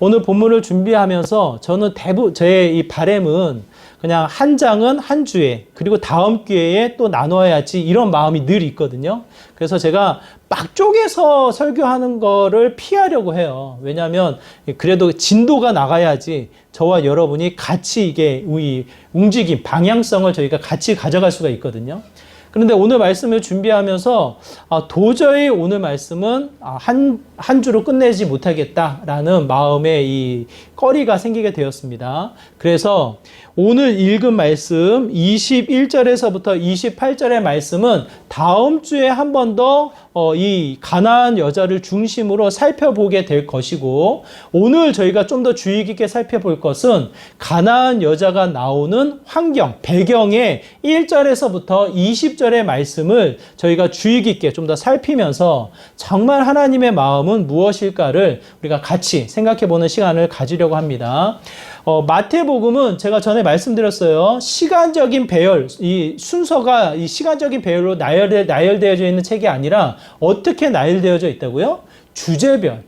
오늘 본문을 준비하면서 저는 제 이 바람은 그냥 한 장은 한 주에, 그리고 다음 기회에 또 나눠야지, 이런 마음이 늘 있거든요. 그래서 제가 막 쪼개서 설교하는 거를 피하려고 해요. 왜냐하면 그래도 진도가 나가야지 저와 여러분이 같이 이게 움직임, 방향성을 저희가 같이 가져갈 수가 있거든요. 그런데 오늘 말씀을 준비하면서 도저히 오늘 말씀은 한 주로 끝내지 못하겠다라는 마음의 이 꺼리가 생기게 되었습니다. 그래서 오늘 읽은 말씀 21절에서부터 28절의 말씀은 다음 주에 한 번 더 이 가나안 여자를 중심으로 살펴보게 될 것이고, 오늘 저희가 좀 더 주의 깊게 살펴볼 것은 가나안 여자가 나오는 환경, 배경의 1절에서부터 20절의 말씀을 저희가 주의 깊게 좀 더 살피면서 정말 하나님의 마음은 무엇일까를 우리가 같이 생각해보는 시간을 가지려고 합니다. 마태복음은 제가 전에 말씀드렸어요. 시간적인 배열, 이 순서가 이 시간적인 배열로 나열되어져 있는 책이 아니라 어떻게 나열되어져 있다고요? 주제별.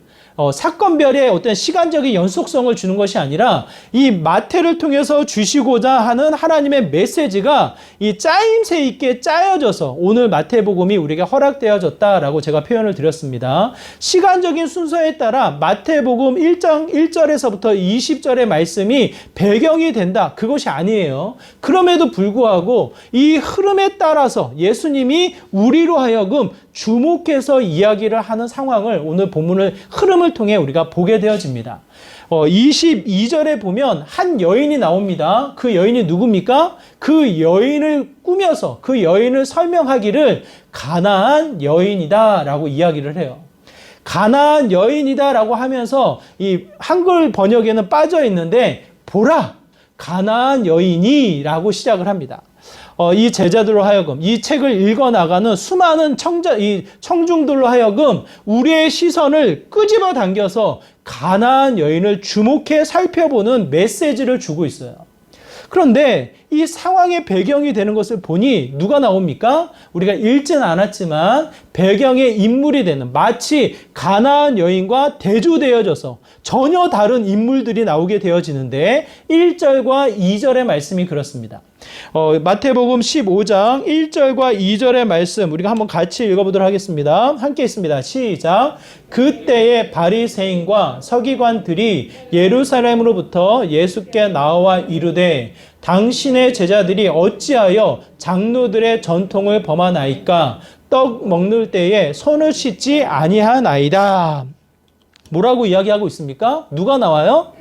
사건별의 어떤 시간적인 연속성을 주는 것이 아니라 이 마태를 통해서 주시고자 하는 하나님의 메시지가 이 짜임새 있게 짜여져서 오늘 마태복음이 우리에게 허락되어졌다라고 제가 표현을 드렸습니다. 시간적인 순서에 따라 마태복음 1장 1절에서부터 20절의 말씀이 배경이 된다, 그것이 아니에요. 그럼에도 불구하고 이 흐름에 따라서 예수님이 우리로 하여금 주목해서 이야기를 하는 상황을 오늘 본문을 흐름을 통해 우리가 보게 되어집니다. 22절에 보면 한 여인이 나옵니다. 그 여인이 누굽니까? 그 여인을 꾸며서 그 여인을 설명하기를 가나안 여인이다 라고 이야기를 해요. 가나안 여인이다 라고 하면서 이 한글 번역에는 빠져 있는데, 보라 가나안 여인이 라고 시작을 합니다. 이 제자들로 하여금 이 책을 읽어나가는 수많은 청중들로 하여금 우리의 시선을 끄집어 당겨서 가나안 여인을 주목해 살펴보는 메시지를 주고 있어요. 그런데 이 상황의 배경이 되는 것을 보니 누가 나옵니까? 우리가 읽지는 않았지만 배경의 인물이 되는, 마치 가나안 여인과 대조되어져서 전혀 다른 인물들이 나오게 되어지는데 1절과 2절의 말씀이 그렇습니다. 마태복음 15장 1절과 2절의 말씀 우리가 한번 같이 읽어보도록 하겠습니다. 함께 있습니다. 시작. 그때의 바리새인과 서기관들이 예루살렘으로부터 예수께 나와 이르되 당신의 제자들이 어찌하여 장로들의 전통을 범하나이까? 떡 먹는 때에 손을 씻지 아니하나이다. 뭐라고 이야기하고 있습니까? 누가 나와요?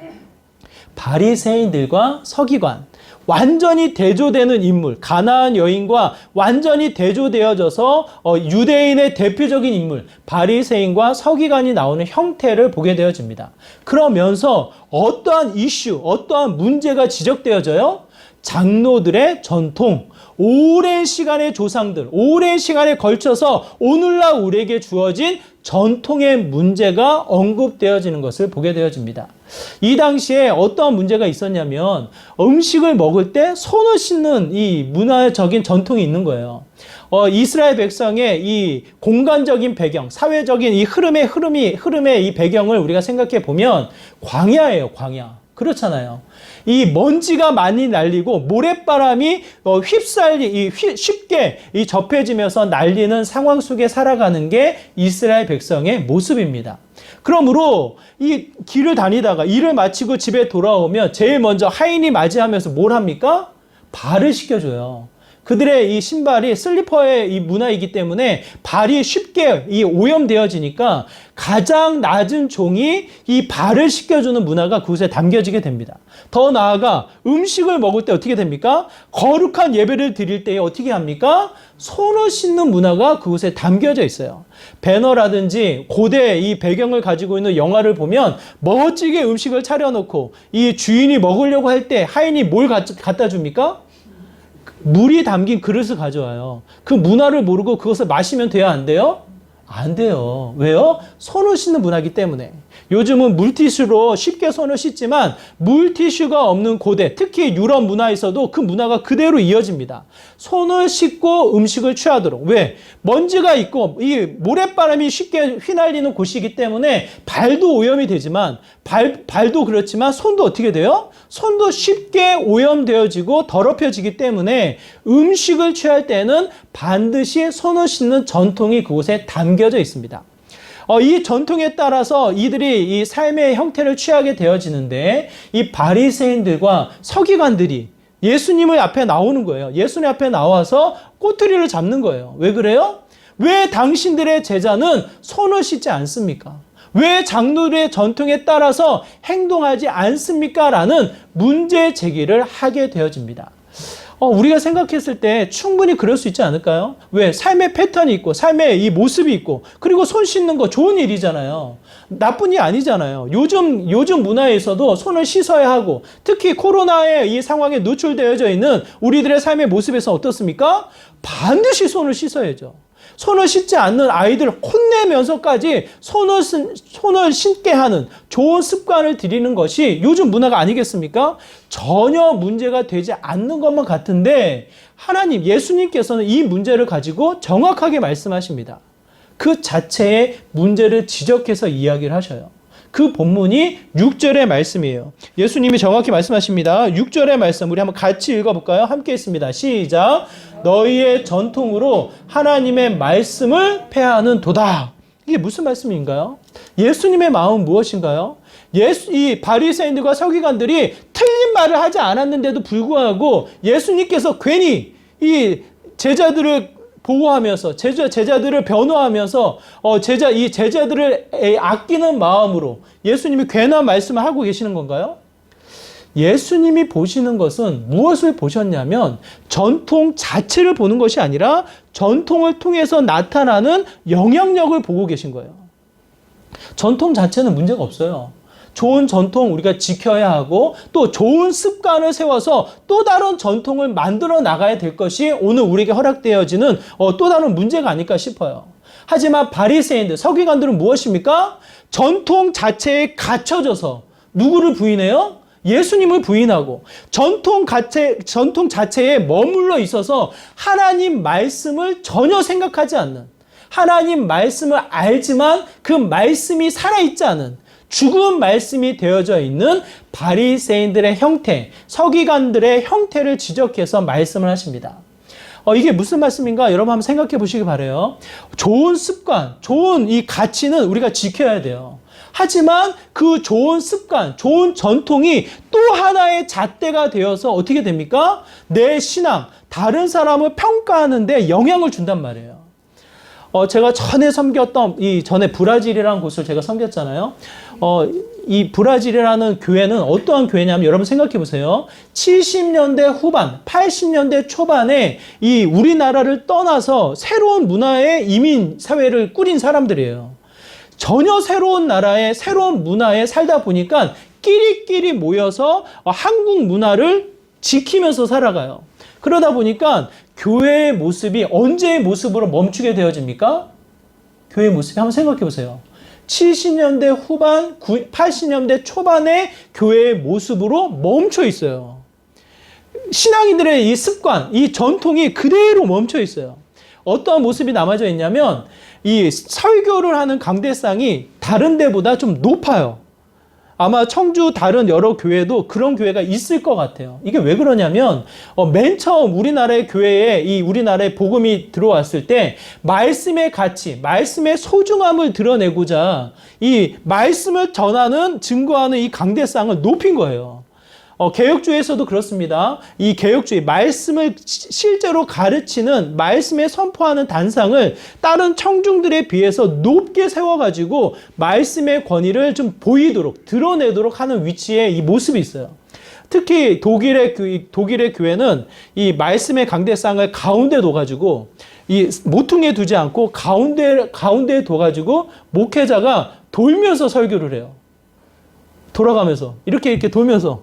바리새인들과 서기관. 완전히 대조되는 인물, 가나안 여인과 완전히 대조되어져서 유대인의 대표적인 인물, 바리새인과 서기관이 나오는 형태를 보게 되어집니다. 그러면서 어떠한 이슈, 어떠한 문제가 지적되어져요? 장로들의 전통, 오랜 시간의 조상들, 오랜 시간에 걸쳐서 오늘날 우리에게 주어진 전통의 문제가 언급되어지는 것을 보게 되어집니다. 이 당시에 어떠한 문제가 있었냐면 음식을 먹을 때 손을 씻는 이 문화적인 전통이 있는 거예요. 이스라엘 백성의 이 공간적인 배경, 사회적인 이 흐름의 이 배경을 우리가 생각해 보면 광야예요, 광야. 그렇잖아요. 이 먼지가 많이 날리고 모래바람이 쉽게 접해지면서 날리는 상황 속에 살아가는 게 이스라엘 백성의 모습입니다. 그러므로 이 길을 다니다가 일을 마치고 집에 돌아오면 제일 먼저 하인이 맞이하면서 뭘 합니까? 발을 씻겨줘요. 그들의 이 신발이 슬리퍼의 이 문화이기 때문에 발이 쉽게 이 오염되어지니까 가장 낮은 종이 이 발을 씻겨주는 문화가 그곳에 담겨지게 됩니다. 더 나아가 음식을 먹을 때 어떻게 됩니까? 거룩한 예배를 드릴 때 어떻게 합니까? 손을 씻는 문화가 그곳에 담겨져 있어요. 배너라든지 고대 이 배경을 가지고 있는 영화를 보면 멋지게 음식을 차려놓고 이 주인이 먹으려고 할 때 하인이 뭘 갖다 줍니까? 물이 담긴 그릇을 가져와요. 그 문화를 모르고 그것을 마시면 돼요, 안 돼요? 안 돼요. 왜요? 손을 씻는 문화이기 때문에. 요즘은 물티슈로 쉽게 손을 씻지만 물티슈가 없는 고대, 특히 유럽 문화에서도 그 문화가 그대로 이어집니다. 손을 씻고 음식을 취하도록. 왜? 먼지가 있고 이 모래바람이 쉽게 휘날리는 곳이기 때문에 발도 오염이 되지만 발도 그렇지만 손도 어떻게 돼요? 손도 쉽게 오염되어지고 더럽혀지기 때문에 음식을 취할 때는 반드시 손을 씻는 전통이 그곳에 담겨져 있습니다. 이 전통에 따라서 이들이 이 삶의 형태를 취하게 되어지는데 이 바리새인들과 서기관들이 예수님의 앞에 나오는 거예요. 예수님 앞에 나와서 꼬투리를 잡는 거예요. 왜 그래요? 왜 당신들의 제자는 손을 씻지 않습니까? 왜 장로들의 전통에 따라서 행동하지 않습니까? 라는 문제 제기를 하게 되어집니다. 우리가 생각했을 때 충분히 그럴 수 있지 않을까요? 왜? 삶의 패턴이 있고 삶의 이 모습이 있고 그리고 손 씻는 거 좋은 일이잖아요. 나쁜 일이 아니잖아요. 요즘 문화에서도 손을 씻어야 하고 특히 코로나의 이 상황에 노출되어져 있는 우리들의 삶의 모습에서 어떻습니까? 반드시 손을 씻어야죠. 손을 씻지 않는 아이들 혼내면서까지 손을 씻게 하는 좋은 습관을 들이는 것이 요즘 문화가 아니겠습니까? 전혀 문제가 되지 않는 것만 같은데 하나님, 예수님께서는 이 문제를 가지고 정확하게 말씀하십니다. 그 자체의 문제를 지적해서 이야기를 하셔요. 그 본문이 6절의 말씀이에요. 예수님이 정확히 말씀하십니다. 6절의 말씀 우리 한번 같이 읽어볼까요? 함께 있습니다. 시작. 너희의 전통으로 하나님의 말씀을 폐하는 도다. 이게 무슨 말씀인가요? 예수님의 마음은 무엇인가요? 이 바리새인들과 서기관들이 틀린 말을 하지 않았는데도 불구하고 예수님께서 괜히 이 제자들을 보호하면서 제자들을 변호하면서 이 제자들을 아끼는 마음으로 예수님이 괜한 말씀을 하고 계시는 건가요? 예수님이 보시는 것은 무엇을 보셨냐면 전통 자체를 보는 것이 아니라 전통을 통해서 나타나는 영향력을 보고 계신 거예요. 전통 자체는 문제가 없어요. 좋은 전통 우리가 지켜야 하고 또 좋은 습관을 세워서 또 다른 전통을 만들어 나가야 될 것이 오늘 우리에게 허락되어지는 또 다른 문제가 아닐까 싶어요. 하지만 바리새인들, 서기관들은 무엇입니까? 전통 자체에 갇혀져서 누구를 부인해요? 예수님을 부인하고 전통 자체에 머물러 있어서 하나님 말씀을 전혀 생각하지 않는, 하나님 말씀을 알지만 그 말씀이 살아있지 않은 죽은 말씀이 되어져 있는 바리새인들의 형태, 서기관들의 형태를 지적해서 말씀을 하십니다. 이게 무슨 말씀인가? 여러분 한번 생각해 보시기 바라요. 좋은 습관, 좋은 이 가치는 우리가 지켜야 돼요. 하지만 그 좋은 습관, 좋은 전통이 또 하나의 잣대가 되어서 어떻게 됩니까? 내 신앙, 다른 사람을 평가하는 데 영향을 준단 말이에요. 제가 전에 섬겼던 전에 브라질이라는 곳을 제가 섬겼잖아요. 이 브라질이라는 교회는 어떠한 교회냐면 여러분 생각해 보세요. 70년대 후반, 80년대 초반에 이 우리나라를 떠나서 새로운 문화의 이민 사회를 꾸린 사람들이에요. 전혀 새로운 나라에 새로운 문화에 살다 보니까 끼리끼리 모여서 한국 문화를 지키면서 살아가요. 그러다 보니까 교회의 모습이 언제의 모습으로 멈추게 되어집니까? 교회의 모습이 한번 생각해 보세요. 70년대 후반, 80년대 초반의 교회의 모습으로 멈춰 있어요. 신앙인들의 이 습관, 이 전통이 그대로 멈춰 있어요. 어떠한 모습이 남아져 있냐면 이 설교를 하는 강대상이 다른 데보다 좀 높아요. 아마 청주 다른 여러 교회도 그런 교회가 있을 것 같아요. 이게 왜 그러냐면 맨 처음 우리나라의 교회에 우리나라의 복음이 들어왔을 때 말씀의 가치, 말씀의 소중함을 드러내고자 이 말씀을 전하는 증거하는 이 강대상을 높인 거예요. 개혁주의에서도 그렇습니다. 이 개혁주의, 말씀을 실제로 가르치는, 말씀에 선포하는 단상을 다른 청중들에 비해서 높게 세워가지고 말씀의 권위를 좀 보이도록, 드러내도록 하는 위치에 이 모습이 있어요. 특히 독일의 교회는 이 말씀의 강대상을 가운데 둬가지고 이 모퉁이에 두지 않고 가운데에 둬가지고 목회자가 돌면서 설교를 해요. 돌아가면서 이렇게 돌면서.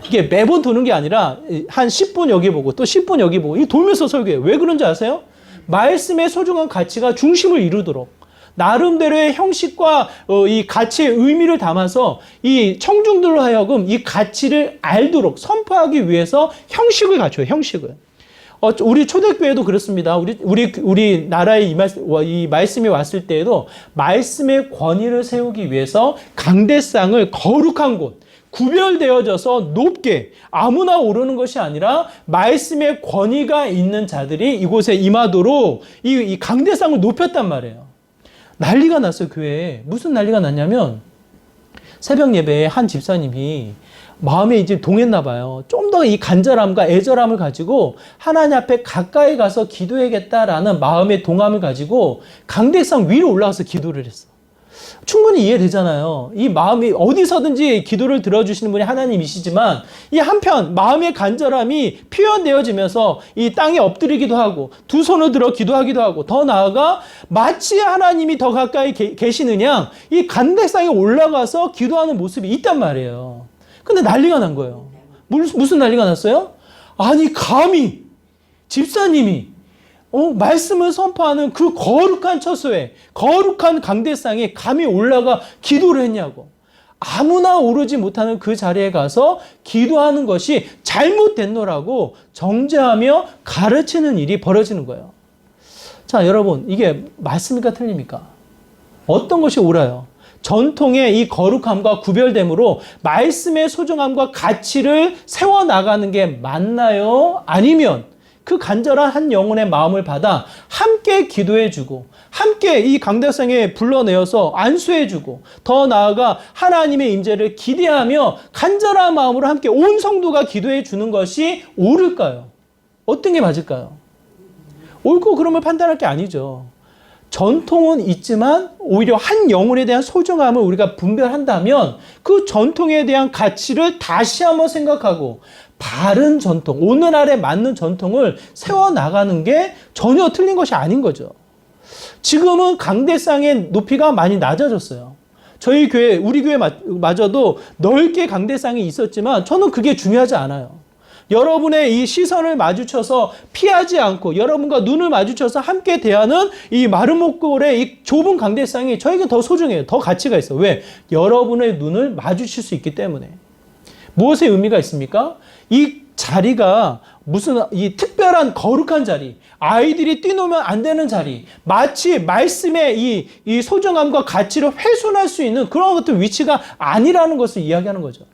이게 매번 도는 게 아니라 한 10분 여기 보고 또 10분 여기 보고 이 돌면서 설교해요. 왜 그런지 아세요? 말씀의 소중한 가치가 중심을 이루도록, 나름대로의 형식과 이 가치의 의미를 담아서 이 청중들로 하여금 이 가치를 알도록 선포하기 위해서 형식을 갖춰요. 형식을. 우리 초대교회도 그렇습니다. 우리 나라에 이 말씀이 왔을 때에도 말씀의 권위를 세우기 위해서 강대상을 거룩한 곳, 구별되어져서 높게 아무나 오르는 것이 아니라 말씀의 권위가 있는 자들이 이곳에 임하도록 이 강대상을 높였단 말이에요. 난리가 났어요, 교회에. 무슨 난리가 났냐면 새벽 예배에 한 집사님이 마음에 이제 동했나 봐요. 좀 더 이 간절함과 애절함을 가지고 하나님 앞에 가까이 가서 기도해야겠다라는 마음의 동함을 가지고 강대상 위로 올라가서 기도를 했어. 충분히 이해되잖아요. 이 마음이 어디서든지 기도를 들어주시는 분이 하나님이시지만 이 한편 마음의 간절함이 표현되어지면서 이 땅에 엎드리기도 하고 두 손을 들어 기도하기도 하고 더 나아가 마치 하나님이 더 가까이 계시느냐 이 간대상에 올라가서 기도하는 모습이 있단 말이에요. 근데 난리가 난 거예요. 무슨 난리가 났어요? 아니 감히 집사님이 말씀을 선포하는 그 거룩한 처소에 거룩한 강대상에 감히 올라가 기도를 했냐고. 아무나 오르지 못하는 그 자리에 가서 기도하는 것이 잘못됐노라고 정죄하며 가르치는 일이 벌어지는 거예요. 자, 여러분, 이게 맞습니까? 틀립니까? 어떤 것이 옳아요? 전통의 이 거룩함과 구별됨으로 말씀의 소중함과 가치를 세워나가는 게 맞나요? 아니면 그 간절한 한 영혼의 마음을 받아 함께 기도해주고 함께 이 강대상에 불러내어서 안수해주고 더 나아가 하나님의 임재를 기대하며 간절한 마음으로 함께 온 성도가 기도해주는 것이 옳을까요? 어떤 게 맞을까요? 옳고 그름을 판단할 게 아니죠. 전통은 있지만 오히려 한 영혼에 대한 소중함을 우리가 분별한다면 그 전통에 대한 가치를 다시 한번 생각하고 바른 전통, 오늘날에 맞는 전통을 세워나가는 게 전혀 틀린 것이 아닌 거죠. 지금은 강대상의 높이가 많이 낮아졌어요. 저희 교회, 우리 교회마저도 넓게 강대상이 있었지만 저는 그게 중요하지 않아요. 여러분의 이 시선을 마주쳐서 피하지 않고 여러분과 눈을 마주쳐서 함께 대하는 이 마름모골의 이 좁은 강대상이 저에게 더 소중해요. 더 가치가 있어요. 왜? 여러분의 눈을 마주칠 수 있기 때문에. 무엇의 의미가 있습니까? 이 자리가 무슨 이 특별한 거룩한 자리, 아이들이 뛰노면 안 되는 자리, 마치 말씀의 이 소중함과 가치를 훼손할 수 있는 그런 것들 위치가 아니라는 것을 이야기하는 거죠.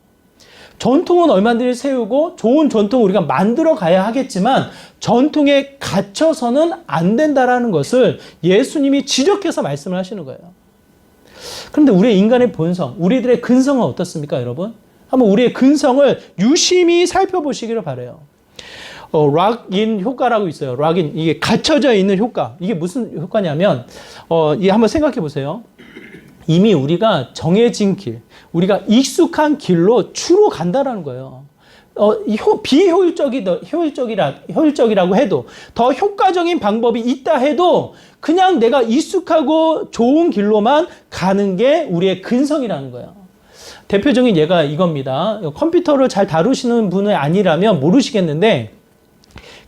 전통은 얼마든지 세우고 좋은 전통을 우리가 만들어 가야 하겠지만 전통에 갇혀서는 안 된다라는 것을 예수님이 지적해서 말씀을 하시는 거예요. 그런데 우리의 인간의 본성, 우리들의 근성은 어떻습니까, 여러분? 한번 우리의 근성을 유심히 살펴보시기를 바라요. 락인 효과라고 있어요. 락인, 이게 갇혀져 있는 효과. 이게 무슨 효과냐면, 이게 한번 생각해 보세요. 이미 우리가 정해진 길, 우리가 익숙한 길로 주로 간다라는 거예요. 효율적이라고 해도 더 효과적인 방법이 있다 해도 그냥 내가 익숙하고 좋은 길로만 가는 게 우리의 근성이라는 거예요. 대표적인 예가 이겁니다. 컴퓨터를 잘 다루시는 분이 아니라면 모르시겠는데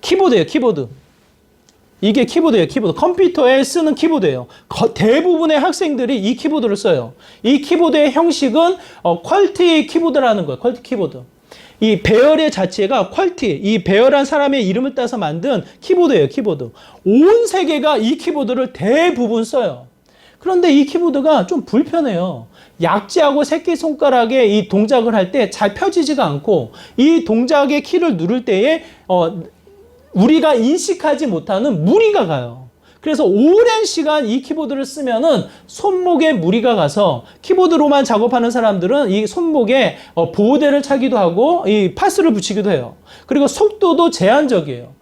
키보드예요, 키보드. 이게 키보드예요, 키보드. 컴퓨터에 쓰는 키보드예요. 대부분의 학생들이 이 키보드를 써요. 이 키보드의 형식은 퀄티 키보드라는 거예요. 퀄티 키보드. 이 배열의 자체가 퀄티, 이 배열한 사람의 이름을 따서 만든 키보드예요, 키보드. 온 세계가 이 키보드를 대부분 써요. 그런데 이 키보드가 좀 불편해요. 약지하고 새끼손가락에 이 동작을 할 때 잘 펴지지가 않고 이 동작의 키를 누를 때에 우리가 인식하지 못하는 무리가 가요. 그래서 오랜 시간 이 키보드를 쓰면은 손목에 무리가 가서 키보드로만 작업하는 사람들은 이 손목에 보호대를 차기도 하고 이 파스를 붙이기도 해요. 그리고 속도도 제한적이에요.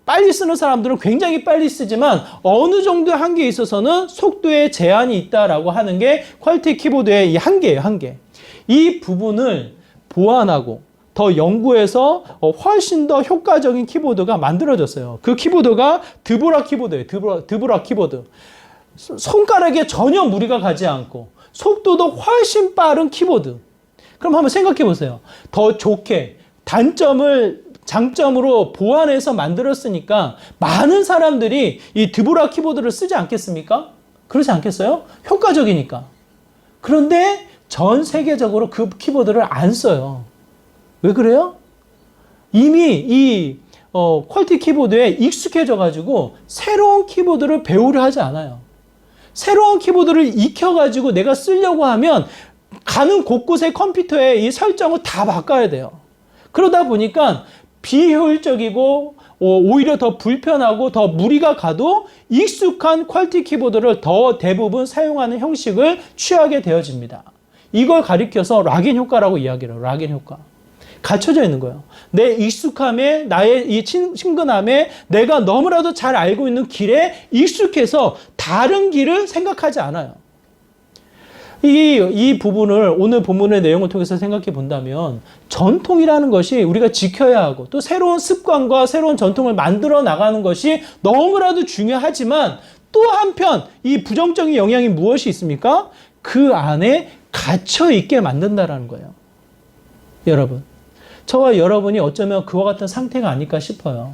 빨리 쓰는 사람들은 굉장히 빨리 쓰지만 어느 정도 한계에 있어서는 속도에 제한이 있다라고 하는 게 퀄티 키보드의 이 한계예요, 한계. 이 부분을 보완하고 더 연구해서 훨씬 더 효과적인 키보드가 만들어졌어요. 그 키보드가 드보라 키보드예요. 드보라 키보드. 손가락에 전혀 무리가 가지 않고 속도도 훨씬 빠른 키보드. 그럼 한번 생각해 보세요. 더 좋게 단점을 장점으로 보완해서 만들었으니까 많은 사람들이 이 드보라 키보드를 쓰지 않겠습니까? 그렇지 않겠어요? 효과적이니까. 그런데 전 세계적으로 그 키보드를 안 써요. 왜 그래요? 이미 이 퀄티 키보드에 익숙해져가지고 새로운 키보드를 배우려 하지 않아요. 새로운 키보드를 익혀가지고 내가 쓰려고 하면 가는 곳곳의 컴퓨터에 이 설정을 다 바꿔야 돼요. 그러다 보니까 비효율적이고 오히려 더 불편하고 더 무리가 가도 익숙한 퀄티 키보드를 더 대부분 사용하는 형식을 취하게 되어집니다. 이걸 가리켜서 락인 효과라고 이야기를 해요. 락인 효과. 갖춰져 있는 거예요. 내 익숙함에, 나의 이 친근함에, 내가 너무나도 잘 알고 있는 길에 익숙해서 다른 길을 생각하지 않아요. 이 부분을 오늘 본문의 내용을 통해서 생각해 본다면 전통이라는 것이 우리가 지켜야 하고 또 새로운 습관과 새로운 전통을 만들어 나가는 것이 너무나도 중요하지만 또 한편 이 부정적인 영향이 무엇이 있습니까? 그 안에 갇혀 있게 만든다라는 거예요. 여러분, 저와 여러분이 어쩌면 그와 같은 상태가 아닐까 싶어요.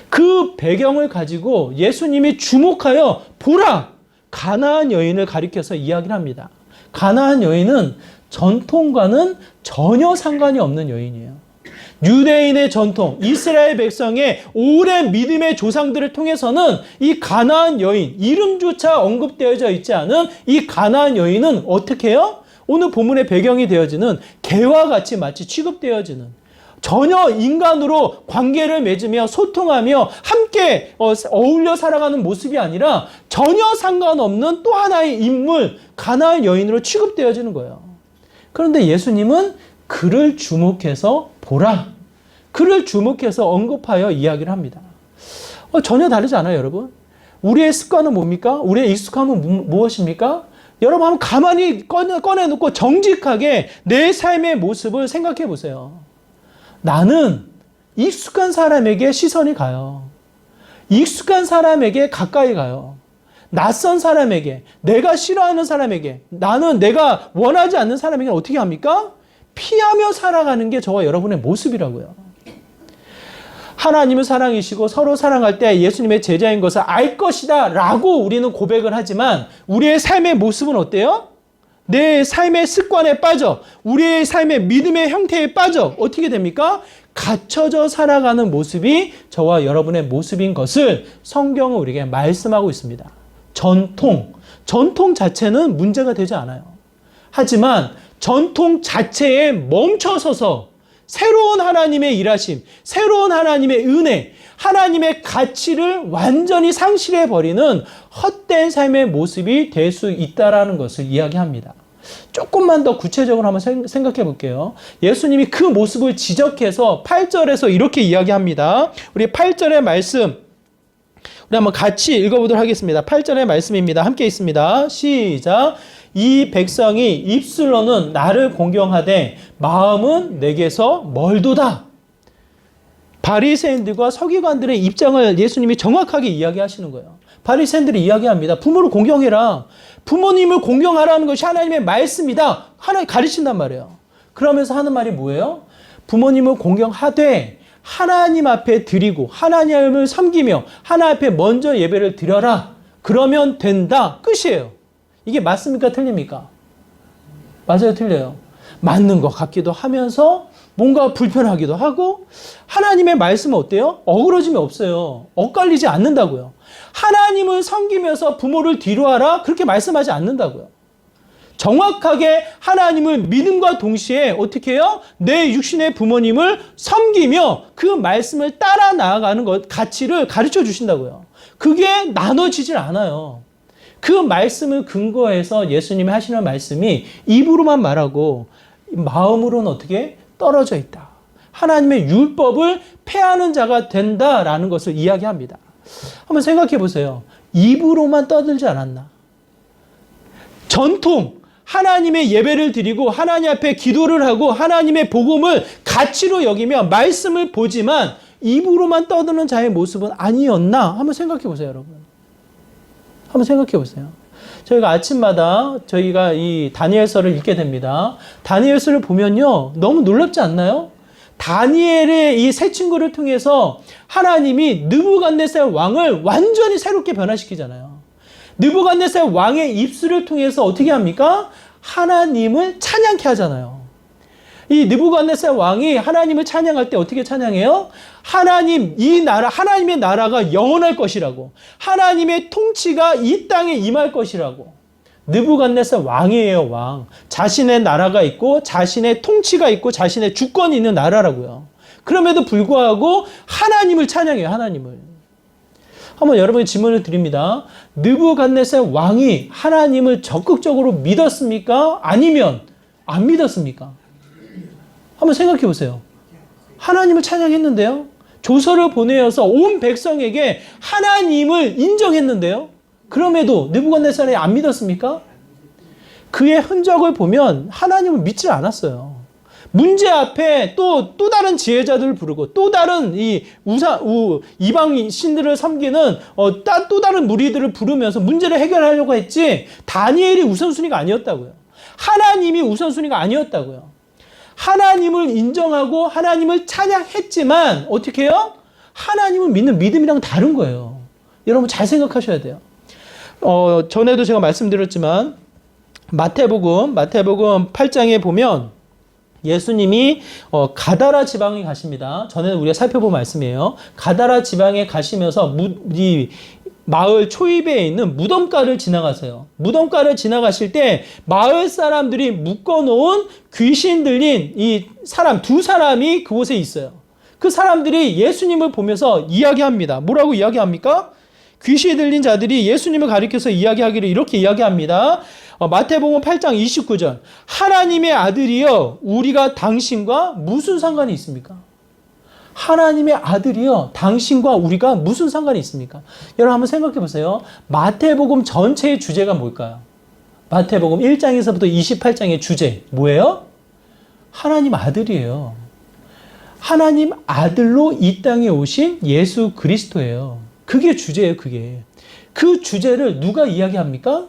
그 배경을 가지고 예수님이 주목하여 보라! 가나안 여인을 가리켜서 이야기를 합니다. 가나안 여인은 전통과는 전혀 상관이 없는 여인이에요. 유대인의 전통, 이스라엘 백성의 오랜 믿음의 조상들을 통해서는 이 가나안 여인, 이름조차 언급되어져 있지 않은 이 가나안 여인은 어떻게 해요? 오늘 본문의 배경이 되어지는 개와 같이 마치 취급되어지는 전혀 인간으로 관계를 맺으며 소통하며 함께 어울려 살아가는 모습이 아니라 전혀 상관없는 또 하나의 인물, 가나안 여인으로 취급되어지는 거예요. 그런데 예수님은 그를 주목해서 보라. 그를 주목해서 언급하여 이야기를 합니다. 전혀 다르지 않아요, 여러분? 우리의 습관은 뭡니까? 우리의 익숙함은 무엇입니까? 여러분 한번 가만히 꺼내놓고 정직하게 내 삶의 모습을 생각해 보세요. 나는 익숙한 사람에게 시선이 가요. 익숙한 사람에게 가까이 가요. 낯선 사람에게, 내가 싫어하는 사람에게, 나는 내가 원하지 않는 사람에게 어떻게 합니까? 피하며 살아가는 게 저와 여러분의 모습이라고요. 하나님은 사랑이시고 서로 사랑할 때 예수님의 제자인 것을 알 것이다 라고 우리는 고백을 하지만 우리의 삶의 모습은 어때요? 내 삶의 습관에 빠져 우리의 삶의 믿음의 형태에 빠져 어떻게 됩니까? 갇혀져 살아가는 모습이 저와 여러분의 모습인 것을 성경은 우리에게 말씀하고 있습니다. 전통 자체는 문제가 되지 않아요. 하지만 전통 자체에 멈춰서서 새로운 하나님의 일하심, 새로운 하나님의 은혜, 하나님의 가치를 완전히 상실해버리는 헛된 삶의 모습이 될 수 있다는 것을 이야기합니다. 조금만 더 구체적으로 한번 생각해 볼게요. 예수님이 그 모습을 지적해서 8절에서 이렇게 이야기합니다. 우리 8절의 말씀 우리 한번 같이 읽어보도록 하겠습니다. 8절의 말씀입니다. 함께 있습니다. 시작. 이 백성이 입술로는 나를 공경하되 마음은 내게서 멀도다. 바리새인들과 서기관들의 입장을 예수님이 정확하게 이야기하시는 거예요. 바리새인들이 이야기합니다. 부모를 공경해라. 부모님을 공경하라는 것이 하나님의 말씀이다. 하나님 가르친단 말이에요. 그러면서 하는 말이 뭐예요? 부모님을 공경하되 하나님 앞에 드리고 하나님을 섬기며 하나님 앞에 먼저 예배를 드려라. 그러면 된다. 끝이에요. 이게 맞습니까? 틀립니까? 맞아요, 틀려요. 맞는 것 같기도 하면서 뭔가 불편하기도 하고 하나님의 말씀은 어때요? 어그러짐이 없어요. 엇갈리지 않는다고요. 하나님을 섬기면서 부모를 뒤로하라 그렇게 말씀하지 않는다고요. 정확하게 하나님을 믿음과 동시에 어떻게 해요? 내 육신의 부모님을 섬기며 그 말씀을 따라 나아가는 것 가치를 가르쳐 주신다고요. 그게 나눠지질 않아요. 그 말씀을 근거해서 예수님이 하시는 말씀이 입으로만 말하고 마음으로는 어떻게 떨어져 있다. 하나님의 율법을 폐하는 자가 된다라는 것을 이야기합니다. 한번 생각해 보세요. 입으로만 떠들지 않았나? 전통, 하나님의 예배를 드리고 하나님 앞에 기도를 하고 하나님의 복음을 가치로 여기며 말씀을 보지만 입으로만 떠드는 자의 모습은 아니었나? 한번 생각해 보세요, 여러분. 한번 생각해 보세요. 저희가 아침마다 저희가 이 다니엘서를 읽게 됩니다. 다니엘서를 보면요. 너무 놀랍지 않나요? 다니엘의 이 세 친구를 통해서 하나님이 느부갓네살 왕을 완전히 새롭게 변화시키잖아요. 느부갓네살 왕의 입술을 통해서 어떻게 합니까? 하나님을 찬양케 하잖아요. 이 느부갓네살 왕이 하나님을 찬양할 때 어떻게 찬양해요? 하나님, 이 나라, 하나님의 나라가 영원할 것이라고. 하나님의 통치가 이 땅에 임할 것이라고. 느부갓네살 왕이에요, 왕. 자신의 나라가 있고, 자신의 통치가 있고, 자신의 주권이 있는 나라라고요. 그럼에도 불구하고 하나님을 찬양해요, 하나님을. 한번 여러분이 질문을 드립니다. 느부갓네살 왕이 하나님을 적극적으로 믿었습니까? 아니면 안 믿었습니까? 한번 생각해 보세요. 하나님을 찬양했는데요. 조서를 보내어서 온 백성에게 하나님을 인정했는데요. 그럼에도 느부갓네살이 안 믿었습니까? 그의 흔적을 보면 하나님을 믿지 않았어요. 문제 앞에 또 다른 지혜자들을 부르고 또 다른 이방 신들을 섬기는 또 다른 무리들을 부르면서 문제를 해결하려고 했지 다니엘이 우선순위가 아니었다고요. 하나님이 우선순위가 아니었다고요. 하나님을 인정하고 하나님을 찬양했지만 어떻게 해요? 하나님을 믿는 믿음이랑 다른 거예요. 여러분 잘 생각하셔야 돼요. 전에도 제가 말씀드렸지만 마태복음 8장에 보면 예수님이 가다라 지방에 가십니다. 전에는 우리가 살펴본 말씀이에요. 가다라 지방에 가시면서 이 마을 초입에 있는 무덤가를 지나가세요. 무덤가를 지나가실 때 마을 사람들이 묶어놓은 귀신 들린 이 사람 두 사람이 그곳에 있어요. 그 사람들이 예수님을 보면서 이야기합니다. 뭐라고 이야기합니까? 귀신이 들린 자들이 예수님을 가리켜서 이야기하기를 이렇게 이야기합니다. 마태복음 8장 29절. 하나님의 아들이여 우리가 당신과 무슨 상관이 있습니까? 하나님의 아들이여 당신과 우리가 무슨 상관이 있습니까? 여러분 한번 생각해 보세요. 마태복음 전체의 주제가 뭘까요? 마태복음 1장에서부터 28장의 주제 뭐예요? 하나님 아들이에요. 하나님 아들로 이 땅에 오신 예수 그리스도예요. 그게 주제예요, 그게. 그 주제를 누가 이야기합니까?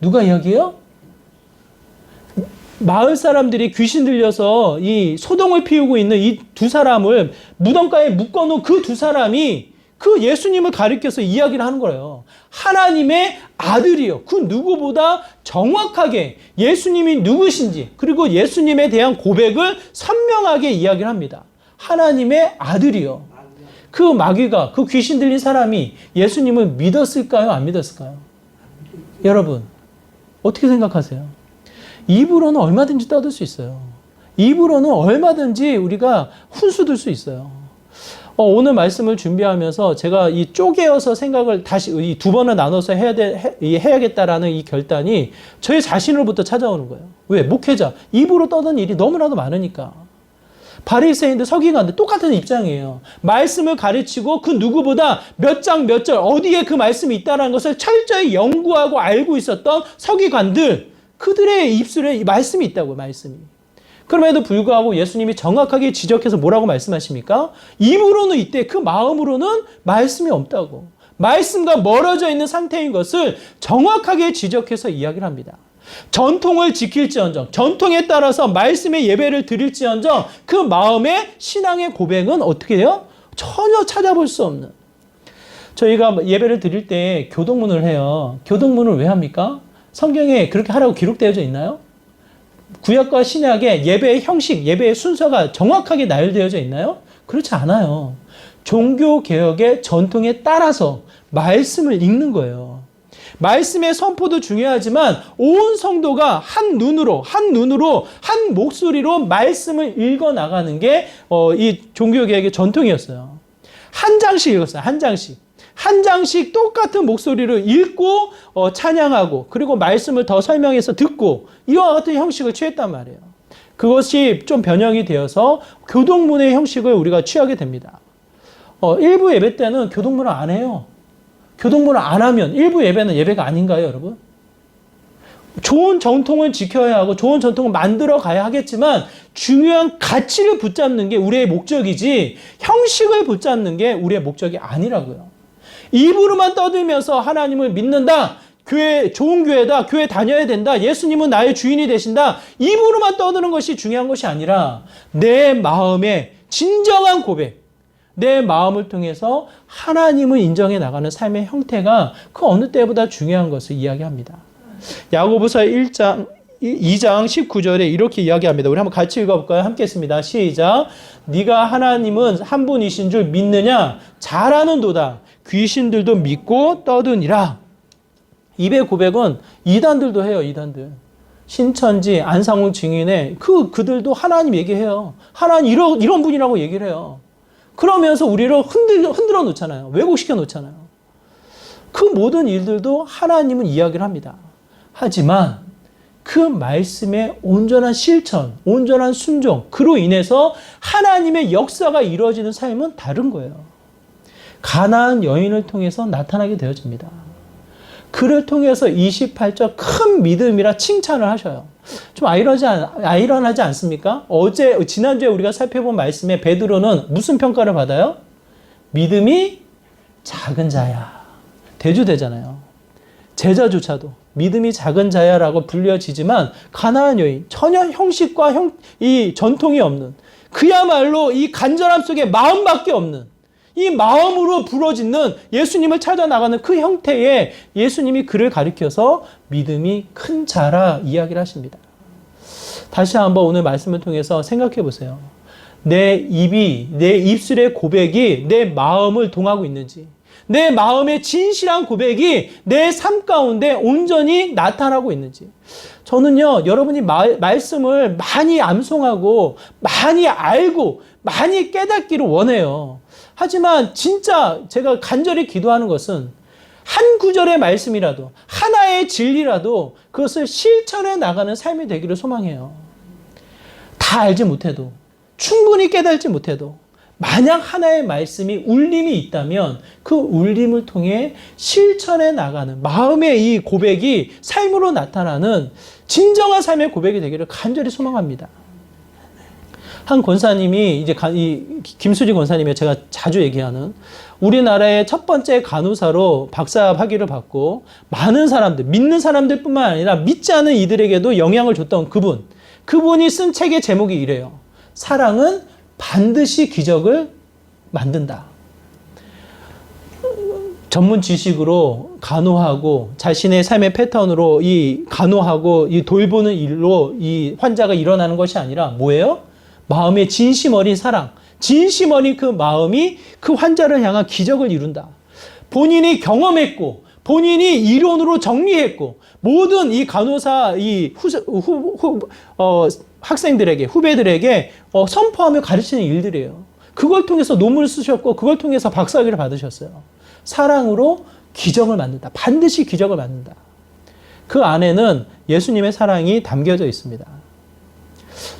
누가 이야기해요? 마을 사람들이 귀신 들려서 이 소동을 피우고 있는 이 두 사람을 무덤가에 묶어놓은 그 두 사람이 그 예수님을 가리켜서 이야기를 하는 거예요. 하나님의 아들이요. 그 누구보다 정확하게 예수님이 누구신지 그리고 예수님에 대한 고백을 선명하게 이야기를 합니다. 하나님의 아들이요. 그 마귀가 그 귀신 들린 사람이 예수님을 믿었을까요? 안 믿었을까요? 여러분 어떻게 생각하세요? 입으로는 얼마든지 떠들 수 있어요. 입으로는 얼마든지 우리가 훈수들 수 있어요. 오늘 말씀을 준비하면서 제가 이 쪼개어서 생각을 다시 이 두 번을 나눠서 해야겠다라는 이 결단이 저의 자신으로부터 찾아오는 거예요. 왜? 목회자. 입으로 떠드는 일이 너무나도 많으니까. 바리새인들 서기관들 똑같은 입장이에요. 말씀을 가르치고 그 누구보다 몇 장 몇 절 어디에 그 말씀이 있다는 것을 철저히 연구하고 알고 있었던 서기관들 그들의 입술에 이 말씀이 있다고요. 말씀이. 그럼에도 불구하고 예수님이 정확하게 지적해서 뭐라고 말씀하십니까? 입으로는 있대 그 마음으로는 말씀이 없다고. 말씀과 멀어져 있는 상태인 것을 정확하게 지적해서 이야기를 합니다. 전통을 지킬지언정 전통에 따라서 말씀의 예배를 드릴지언정 그 마음의 신앙의 고백은 어떻게 해요? 전혀 찾아볼 수 없는. 저희가 예배를 드릴 때 교동문을 해요. 교동문을 왜 합니까? 성경에 그렇게 하라고 기록되어져 있나요? 구약과 신약의 예배의 형식, 예배의 순서가 정확하게 나열되어져 있나요? 그렇지 않아요. 종교개혁의 전통에 따라서 말씀을 읽는 거예요. 말씀의 선포도 중요하지만 온 성도가 한 눈으로 한 목소리로 말씀을 읽어 나가는 게 이 종교개혁의 전통이었어요. 한 장씩 읽었어요. 한 장씩 똑같은 목소리로 읽고 찬양하고 그리고 말씀을 더 설명해서 듣고 이와 같은 형식을 취했단 말이에요. 그것이 좀 변형이 되어서 교동문의 형식을 우리가 취하게 됩니다. 일부 예배 때는 교동문을 안 해요. 교동문을 안 하면 일부 예배는 예배가 아닌가요, 여러분? 좋은 전통을 지켜야 하고 좋은 전통을 만들어 가야 하겠지만 중요한 가치를 붙잡는 게 우리의 목적이지 형식을 붙잡는 게 우리의 목적이 아니라고요. 입으로만 떠들면서 하나님을 믿는다. 교회, 좋은 교회다. 교회 다녀야 된다. 예수님은 나의 주인이 되신다. 입으로만 떠드는 것이 중요한 것이 아니라 내 마음의 진정한 고백, 내 마음을 통해서 하나님을 인정해 나가는 삶의 형태가 그 어느 때보다 중요한 것을 이야기합니다. 야고보서 2장 19절에 이렇게 이야기합니다. 우리 한번 같이 읽어볼까요? 함께 했습니다. 시작. 네가 하나님은 한 분이신 줄 믿느냐? 잘 아는도다. 귀신들도 믿고 떠드니라. 입의 고백은 이단들도 해요. 이단들. 신천지, 안상훈 증인의 그들도 하나님 얘기해요. 하나님 이런 분이라고 얘기를 해요. 그러면서 우리를 흔들어 놓잖아요. 왜곡시켜 놓잖아요. 그 모든 일들도 하나님은 이야기를 합니다. 하지만 그 말씀의 온전한 실천, 온전한 순종, 그로 인해서 하나님의 역사가 이루어지는 삶은 다른 거예요. 가나안 여인을 통해서 나타나게 되어집니다. 그를 통해서 28절 큰 믿음이라 칭찬을 하셔요. 좀 아이러니하지 않습니까? 지난주에 우리가 살펴본 말씀에 베드로는 무슨 평가를 받아요? 믿음이 작은 자야. 대주되잖아요. 제자조차도 믿음이 작은 자야라고 불려지지만 가나안 여인, 전혀 형식과 이 전통이 없는, 그야말로 이 간절함 속에 마음밖에 없는, 이 마음으로 부러짓는 예수님을 찾아 나가는 그 형태에 예수님이 그를 가리켜서 믿음이 큰 자라 이야기를 하십니다. 다시 한번 오늘 말씀을 통해서 생각해 보세요. 내 입술의 고백이 내 마음을 동하고 있는지, 내 마음의 진실한 고백이 내 삶 가운데 온전히 나타나고 있는지. 저는요, 여러분이 말씀을 많이 암송하고 많이 알고 많이 깨닫기를 원해요. 하지만 진짜 제가 간절히 기도하는 것은 한 구절의 말씀이라도, 하나의 진리라도 그것을 실천해 나가는 삶이 되기를 소망해요. 다 알지 못해도, 충분히 깨달지 못해도 만약 하나의 말씀이 울림이 있다면 그 울림을 통해 실천해 나가는 마음의 이 고백이 삶으로 나타나는 진정한 삶의 고백이 되기를 간절히 소망합니다. 한 권사님이 이제 김수지 권사님이 제가 자주 얘기하는 우리나라의 첫 번째 간호사로 박사 학위를 받고 많은 사람들, 믿는 사람들뿐만 아니라 믿지 않은 이들에게도 영향을 줬던 그분이 쓴 책의 제목이 이래요. 사랑은 반드시 기적을 만든다. 전문 지식으로 간호하고 자신의 삶의 패턴으로 이 간호하고 이 돌보는 일로 이 환자가 일어나는 것이 아니라 뭐예요? 마음의 진심 어린 사랑, 진심 어린 그 마음이 그 환자를 향한 기적을 이룬다. 본인이 경험했고, 본인이 이론으로 정리했고, 모든 이 간호사 학생들에게, 후배들에게 선포하며 가르치는 일들이에요. 그걸 통해서 논문을 쓰셨고, 그걸 통해서 박사학위를 받으셨어요. 사랑으로 기적을 만든다. 반드시 기적을 만든다. 그 안에는 예수님의 사랑이 담겨져 있습니다.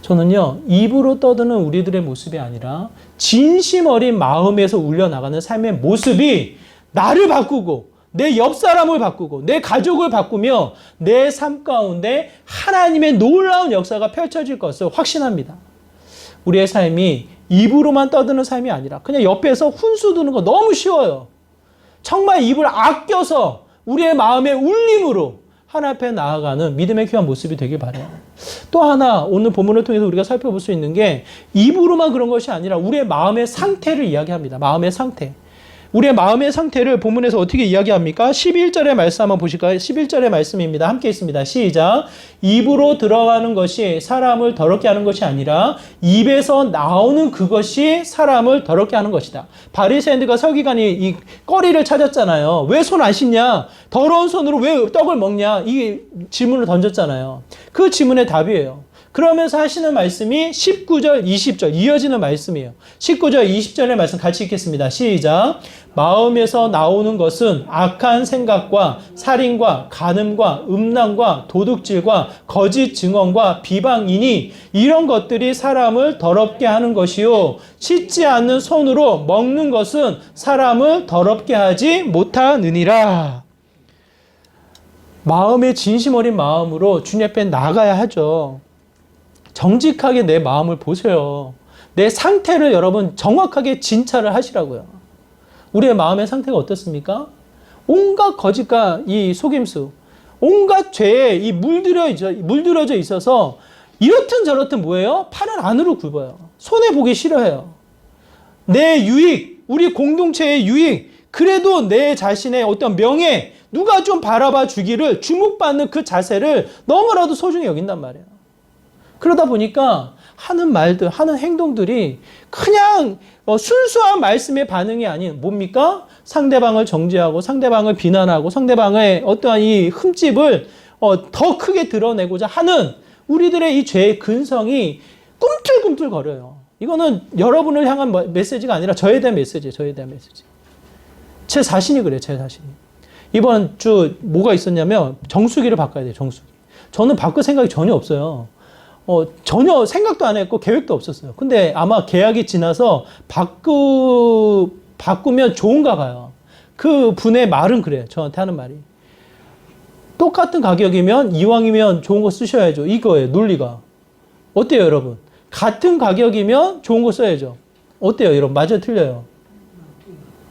저는요, 입으로 떠드는 우리들의 모습이 아니라 진심 어린 마음에서 울려나가는 삶의 모습이 나를 바꾸고 내 옆 사람을 바꾸고 내 가족을 바꾸며 내 삶 가운데 하나님의 놀라운 역사가 펼쳐질 것을 확신합니다. 우리의 삶이 입으로만 떠드는 삶이 아니라 그냥 옆에서 훈수 두는 거 너무 쉬워요. 정말 입을 아껴서 우리의 마음의 울림으로 하나님 앞에 나아가는 믿음의 귀한 모습이 되길 바라요. 또 하나 오늘 본문을 통해서 우리가 살펴볼 수 있는 게 입으로만 그런 것이 아니라 우리의 마음의 상태를 이야기합니다. 마음의 상태. 우리의 마음의 상태를 본문에서 어떻게 이야기합니까? 11절의 말씀 한번 보실까요? 11절의 말씀입니다. 함께 있습니다. 시작. 입으로 들어가는 것이 사람을 더럽게 하는 것이 아니라 입에서 나오는 그것이 사람을 더럽게 하는 것이다. 바리새인들과 서기관이 이 꺼리를 찾았잖아요. 왜 손 안 씻냐? 더러운 손으로 왜 떡을 먹냐? 이 질문을 던졌잖아요. 그 질문의 답이에요. 그러면서 하시는 말씀이 19절, 20절 이어지는 말씀이에요. 19절, 20절의 말씀 같이 읽겠습니다. 시작. 마음에서 나오는 것은 악한 생각과 살인과 간음과 음란과 도둑질과 거짓 증언과 비방이니 이런 것들이 사람을 더럽게 하는 것이요. 씻지 않는 손으로 먹는 것은 사람을 더럽게 하지 못하느니라. 마음의 진심 어린 마음으로 주님 앞에 나가야 하죠. 정직하게 내 마음을 보세요. 내 상태를 여러분 정확하게 진찰을 하시라고요. 우리의 마음의 상태가 어떻습니까? 온갖 거짓과 이 속임수, 온갖 죄에 이 물들여져 있어서 이렇든 저렇든 뭐예요? 팔은 안으로 굽어요. 손해보기 싫어해요. 내 유익, 우리 공동체의 유익, 그래도 내 자신의 어떤 명예, 누가 좀 바라봐 주기를 주목받는 그 자세를 너무나도 소중히 여긴단 말이에요. 그러다 보니까 하는 말들, 하는 행동들이 그냥 순수한 말씀의 반응이 아닌 뭡니까? 상대방을 정죄하고 상대방을 비난하고 상대방의 어떠한 이 흠집을 더 크게 드러내고자 하는 우리들의 이 죄의 근성이 꿈틀꿈틀 거려요. 이거는 여러분을 향한 메시지가 아니라 저에 대한 메시지예요. 저에 대한 메시지. 제 자신이 그래요. 제 자신이. 이번 주 뭐가 있었냐면 정수기를 바꿔야 돼요. 정수기. 저는 바꿀 생각이 전혀 없어요. 전혀 생각도 안 했고 계획도 없었어요. 근데 아마 계약이 지나서 바꾸면 좋은가 봐요. 그 분의 말은 그래요. 저한테 하는 말이. 똑같은 가격이면 이왕이면 좋은 거 쓰셔야죠. 이거예요. 논리가. 어때요, 여러분? 같은 가격이면 좋은 거 써야죠. 어때요, 여러분? 맞아요, 틀려요?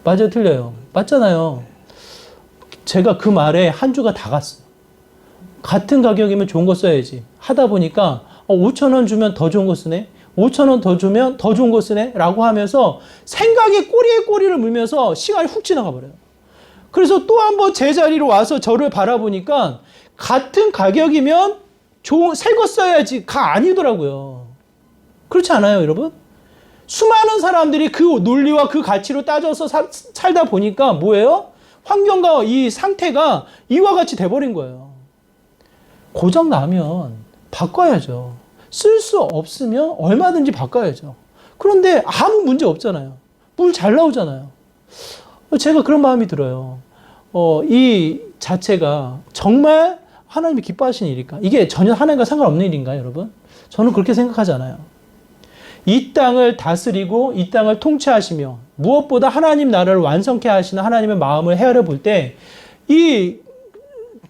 맞아요, 틀려요? 맞잖아요. 제가 그 말에 한 주가 다 갔어요. 같은 가격이면 좋은 거 써야지. 하다 보니까 5,000원 주면 더 좋은 거 쓰네? 5,000원 더 주면 더 좋은 거 쓰네? 라고 하면서 생각에 꼬리에 꼬리를 물면서 시간이 훅 지나가 버려요. 그래서 또 한 번 제자리로 와서 저를 바라보니까 같은 가격이면 새 거 써야지가 아니더라고요. 그렇지 않아요, 여러분? 수많은 사람들이 그 논리와 그 가치로 따져서 살다 보니까 뭐예요? 환경과 이 상태가 이와 같이 돼버린 거예요. 고장 나면 바꿔야죠. 쓸 수 없으면 얼마든지 바꿔야죠. 그런데 아무 문제 없잖아요. 물 잘 나오잖아요. 제가 그런 마음이 들어요. 이 자체가 정말 하나님이 기뻐하시는 일일까? 이게 전혀 하나님과 상관없는 일인가요, 여러분? 저는 그렇게 생각하잖아요. 이 땅을 다스리고 이 땅을 통치하시며 무엇보다 하나님 나라를 완성케 하시는 하나님의 마음을 헤아려 볼 때 이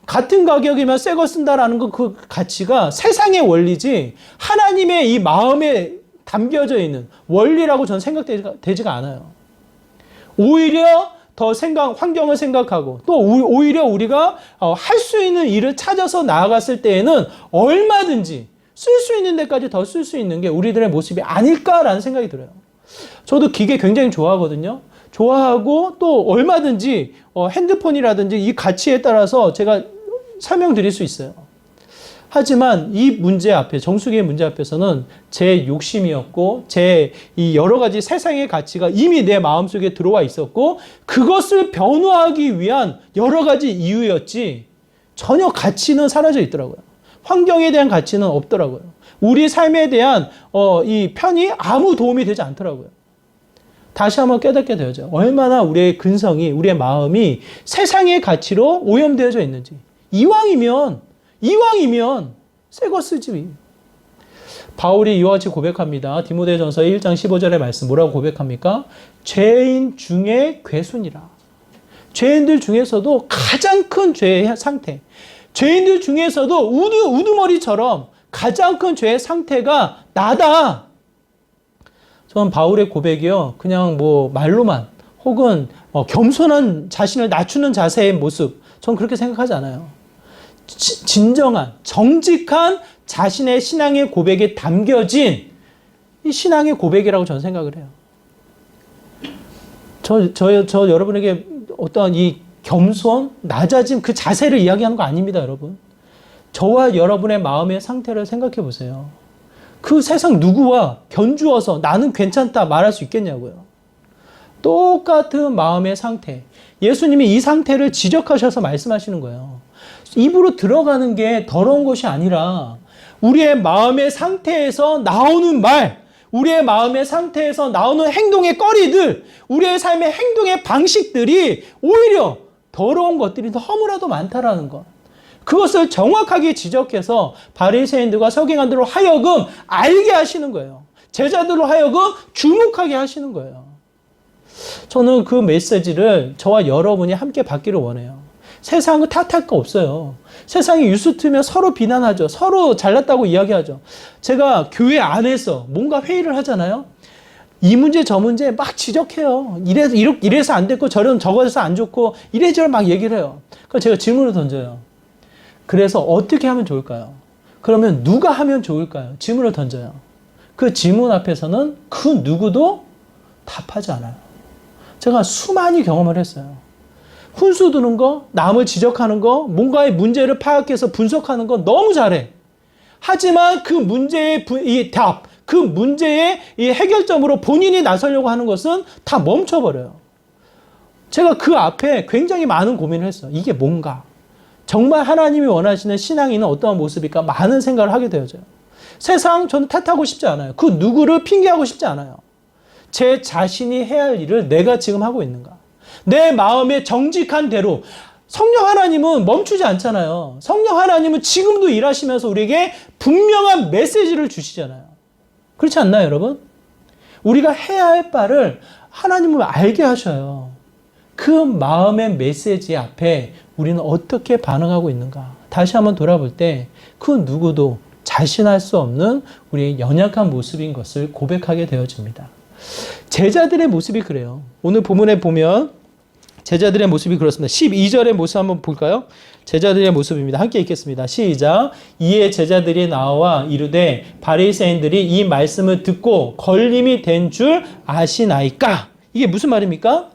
같은 가격이면 새 거 쓴다라는 그 가치가 세상의 원리지 하나님의 이 마음에 담겨져 있는 원리라고 저는 생각되지가 않아요. 오히려 더 환경을 생각하고 또 오히려 우리가 할 수 있는 일을 찾아서 나아갔을 때에는 얼마든지 쓸 수 있는 데까지 더 쓸 수 있는 게 우리들의 모습이 아닐까라는 생각이 들어요. 저도 기계 굉장히 좋아하거든요. 좋아하고 또 얼마든지 핸드폰이라든지 이 가치에 따라서 제가 설명드릴 수 있어요. 하지만 이 문제 앞에, 정수기의 문제 앞에서는 제 욕심이었고 제 이 여러 가지 세상의 가치가 이미 내 마음속에 들어와 있었고 그것을 변호하기 위한 여러 가지 이유였지 전혀 가치는 사라져 있더라고요. 환경에 대한 가치는 없더라고요. 우리 삶에 대한 이 편이 아무 도움이 되지 않더라고요. 다시 한번 깨닫게 되어져요. 얼마나 우리의 근성이, 우리의 마음이 세상의 가치로 오염되어져 있는지. 이왕이면 새 거 쓰지. 바울이 이와 같이 고백합니다. 디모데전서 1장 15절의 말씀 뭐라고 고백합니까? 죄인 중에 괴순이라. 죄인들 중에서도 가장 큰 죄의 상태. 죄인들 중에서도 우두머리처럼 가장 큰 죄의 상태가 나다. 저는 바울의 고백이요. 그냥 말로만 혹은 겸손한 자신을 낮추는 자세의 모습. 저는 그렇게 생각하지 않아요. 진정한 정직한 자신의 신앙의 고백에 담겨진 이 신앙의 고백이라고 저는 생각을 해요. 저 여러분에게 어떤 이 겸손, 낮아짐 그 자세를 이야기하는 거 아닙니다, 여러분. 저와 여러분의 마음의 상태를 생각해 보세요. 그 세상 누구와 견주어서 나는 괜찮다 말할 수 있겠냐고요. 똑같은 마음의 상태. 예수님이 이 상태를 지적하셔서 말씀하시는 거예요. 입으로 들어가는 게 더러운 것이 아니라 우리의 마음의 상태에서 나오는 말, 우리의 마음의 상태에서 나오는 행동의 거리들, 우리의 삶의 행동의 방식들이 오히려 더러운 것들이 너무나도 많다라는 것. 그것을 정확하게 지적해서 바리새인들과 서기관들로 하여금 알게 하시는 거예요. 제자들로 하여금 주목하게 하시는 거예요. 저는 그 메시지를 저와 여러분이 함께 받기를 원해요. 세상은 탓할 거 없어요. 세상이 유스트면 서로 비난하죠. 서로 잘났다고 이야기하죠. 제가 교회 안에서 뭔가 회의를 하잖아요. 이 문제 저 문제 막 지적해요. 이래서 안 됐고 저거서 안 좋고 이래저래 막 얘기를 해요. 그래서 제가 질문을 던져요. 그래서 어떻게 하면 좋을까요? 그러면 누가 하면 좋을까요? 질문을 던져요. 그 질문 앞에서는 그 누구도 답하지 않아요. 제가 수많이 경험을 했어요. 훈수 두는 거, 남을 지적하는 거, 뭔가의 문제를 파악해서 분석하는 거 너무 잘해. 하지만 그 문제의 이 답, 그 문제의 이 해결점으로 본인이 나서려고 하는 것은 다 멈춰버려요. 제가 그 앞에 굉장히 많은 고민을 했어요. 이게 뭔가? 정말 하나님이 원하시는 신앙인은 어떠한 모습일까? 많은 생각을 하게 되어져요. 세상 저는 탓하고 싶지 않아요. 그 누구를 핑계하고 싶지 않아요. 제 자신이 해야 할 일을 내가 지금 하고 있는가? 내 마음의 정직한 대로. 성령 하나님은 멈추지 않잖아요. 성령 하나님은 지금도 일하시면서 우리에게 분명한 메시지를 주시잖아요. 그렇지 않나요, 여러분? 우리가 해야 할 바를 하나님은 알게 하셔요. 그 마음의 메시지 앞에 우리는 어떻게 반응하고 있는가? 다시 한번 돌아볼 때 그 누구도 자신할 수 없는 우리의 연약한 모습인 것을 고백하게 되어집니다. 제자들의 모습이 그래요. 오늘 본문에 보면 제자들의 모습이 그렇습니다. 12절의 모습 한번 볼까요? 제자들의 모습입니다. 함께 읽겠습니다. 시작. 이에 제자들이 나와 이르되 바리새인들이 이 말씀을 듣고 걸림이 된 줄 아시나이까? 이게 무슨 말입니까?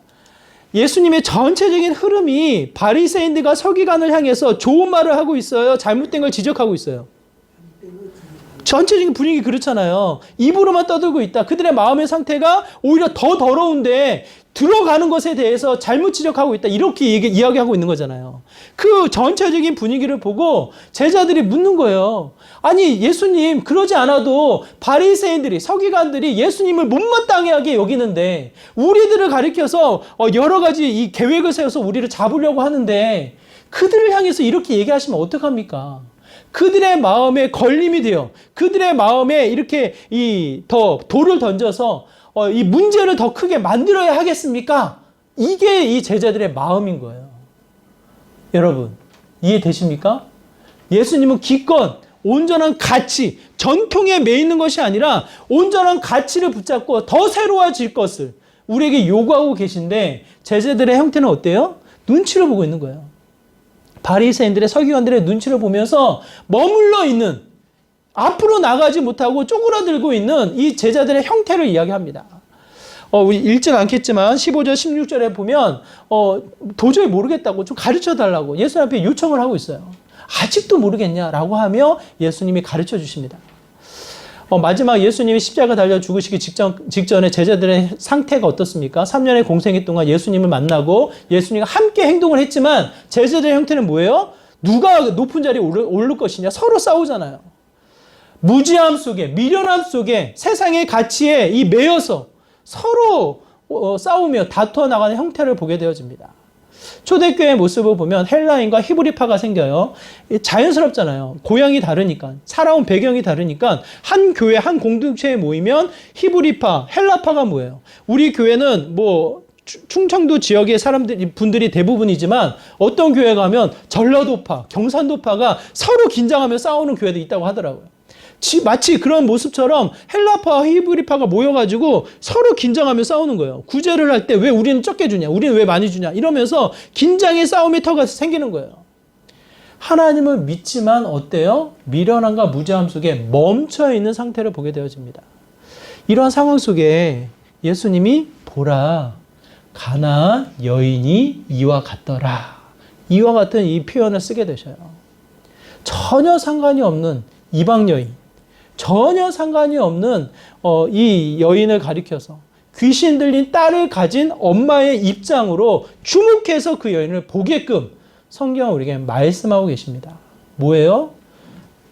예수님의 전체적인 흐름이 바리새인들과 서기관을 향해서 좋은 말을 하고 있어요. 잘못된 걸 지적하고 있어요. 전체적인 분위기 그렇잖아요. 입으로만 떠들고 있다. 그들의 마음의 상태가 오히려 더 더러운데 들어가는 것에 대해서 잘못 지적하고 있다. 이렇게 이야기하고 있는 거잖아요. 그 전체적인 분위기를 보고 제자들이 묻는 거예요. 아니 예수님 그러지 않아도 바리새인들이 서기관들이 예수님을 못마땅하게 여기는데 우리들을 가리켜서 여러 가지 이 계획을 세워서 우리를 잡으려고 하는데 그들을 향해서 이렇게 얘기하시면 어떡합니까? 그들의 마음에 걸림이 돼요. 그들의 마음에 이렇게 더 돌을 던져서 이 문제를 더 크게 만들어야 하겠습니까? 이게 이 제자들의 마음인 거예요. 여러분, 이해되십니까? 예수님은 기껏 온전한 가치, 전통에 매이는 것이 아니라 온전한 가치를 붙잡고 더 새로워질 것을 우리에게 요구하고 계신데 제자들의 형태는 어때요? 눈치를 보고 있는 거예요. 바리새인들의 서기관들의 눈치를 보면서 머물러 있는, 앞으로 나가지 못하고 쪼그라들고 있는 이 제자들의 형태를 이야기합니다. 우리 읽진 않겠지만 15절 16절에 보면 도저히 모르겠다고 좀 가르쳐 달라고 예수님 앞에 요청을 하고 있어요. 아직도 모르겠냐라고 하며 예수님이 가르쳐 주십니다. 마지막 예수님이 십자가 달려 죽으시기 직전에 제자들의 상태가 어떻습니까? 3년의 공생애 동안 예수님을 만나고 예수님과 함께 행동을 했지만 제자들의 형태는 뭐예요? 누가 높은 자리에 오를 것이냐? 서로 싸우잖아요. 무지함 속에, 미련함 속에 세상의 가치에 매여서 서로 싸우며 다투어 나가는 형태를 보게 되어집니다. 초대교회의 모습을 보면 헬라인과 히브리파가 생겨요. 자연스럽잖아요. 고향이 다르니까, 살아온 배경이 다르니까 한 교회, 한 공동체에 모이면 히브리파, 헬라파가 뭐예요? 우리 교회는 충청도 지역의 분들이 대부분이지만 어떤 교회 가면 전라도파, 경상도파가 서로 긴장하며 싸우는 교회도 있다고 하더라고요. 마치 그런 모습처럼 헬라파와 히브리파가 모여가지고 서로 긴장하며 싸우는 거예요. 구제를 할 때 왜 우리는 적게 주냐? 우리는 왜 많이 주냐? 이러면서 긴장의 싸움의 터가 생기는 거예요. 하나님을 믿지만 어때요? 미련함과 무지함 속에 멈춰있는 상태를 보게 되어집니다. 이러한 상황 속에 예수님이 보라, 가나안 여인이 이와 같더라. 이와 같은 이 표현을 쓰게 되셔요. 전혀 상관이 없는 이방 여인, 전혀 상관이 없는 이 여인을 가리켜서 귀신 들린 딸을 가진 엄마의 입장으로 주목해서 그 여인을 보게끔 성경은 우리에게 말씀하고 계십니다. 뭐예요?